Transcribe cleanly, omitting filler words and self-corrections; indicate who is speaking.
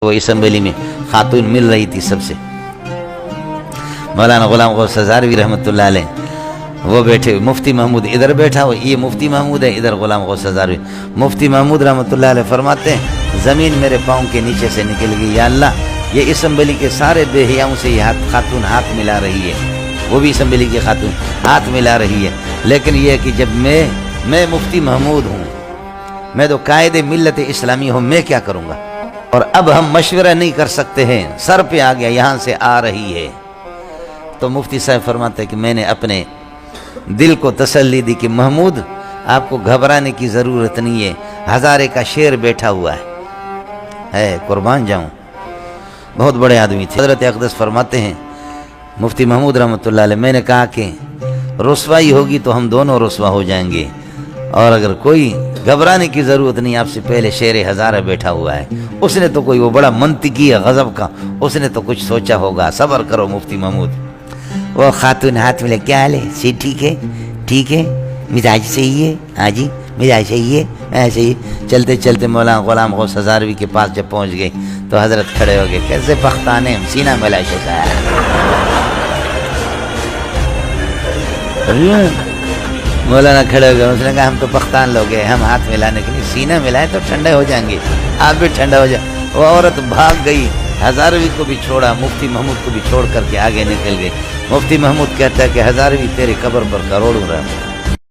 Speaker 1: وہ اسمبلی میں خاتون مل رہی تھی سب سے، مولانا غلام غوث ہزاروی رحمۃ اللہ علیہ وہ بیٹھے، مفتی محمود ادھر بیٹھا ہو، یہ مفتی محمود ہے، ادھر غلام غوث ہزاروی۔ مفتی محمود رحمۃ اللہ علیہ فرماتے ہیں زمین میرے پاؤں کے نیچے سے نکل گئی، یا اللہ یہ اسمبلی کے سارے بے حیاؤں سے یہ خاتون ہاتھ ملا رہی ہے، وہ بھی اسمبلی کی خاتون ہاتھ ملا رہی ہے، لیکن یہ کہ جب میں مفتی محمود ہوں، میں تو قائد ملت اسلامی ہوں، میں کیا کروں گا؟ اور اب ہم مشورہ نہیں کر سکتے ہیں، سر پہ آ گیا، یہاں سے آ رہی ہے۔ تو مفتی صاحب فرماتے ہیں کہ میں نے اپنے دل کو تسلی دی کہ محمود آپ کو گھبرانے کی ضرورت نہیں ہے، ہزارے کا شیر بیٹھا ہوا ہے، قربان جاؤں، بہت بڑے آدمی تھے۔ حضرت اقدس فرماتے ہیں مفتی محمود رحمۃ اللہ علیہ، میں نے کہا کہ رسوائی ہوگی تو ہم دونوں رسوا ہو جائیں گے، اور اگر کوئی گھبرانے کی ضرورت نہیں، آپ سے پہلے شیر ہزارہ بیٹھا ہوا ہے، اس نے تو کوئی وہ بڑا منطقی ہے غضب کا، اس نے تو کچھ سوچا ہوگا، صبر کرو مفتی محمود۔ وہ خاتون ہاتھ میں لے، کیا حال ہے؟ سی ٹھیک ہے، ٹھیک ہے، مزاج صحیح ہے، ہاں جی مزاج صحیح ہے، ایسے ہی چلتے چلتے مولانا غلام غوث ہزاروی کے پاس جب پہنچ گئے تو حضرت کھڑے ہو گئے، کیسے پختانے ہم، سینہ ملا شکا مولانا کھڑے ہو گئے، اس نے کہا ہم تو پختان لوگ ہیں، ہم ہاتھ ملانے کے لیے سینہ ملائے تو ٹھنڈے ہو جائیں گے، آپ بھی ٹھنڈا ہو جائے۔ وہ عورت بھاگ گئی، ہزاروی کو بھی چھوڑا، مفتی محمود کو بھی چھوڑ کر کے آگے نکل گئی۔ مفتی محمود کہتا ہے کہ ہزاروی تیری قبر پر کروڑوں رحمت۔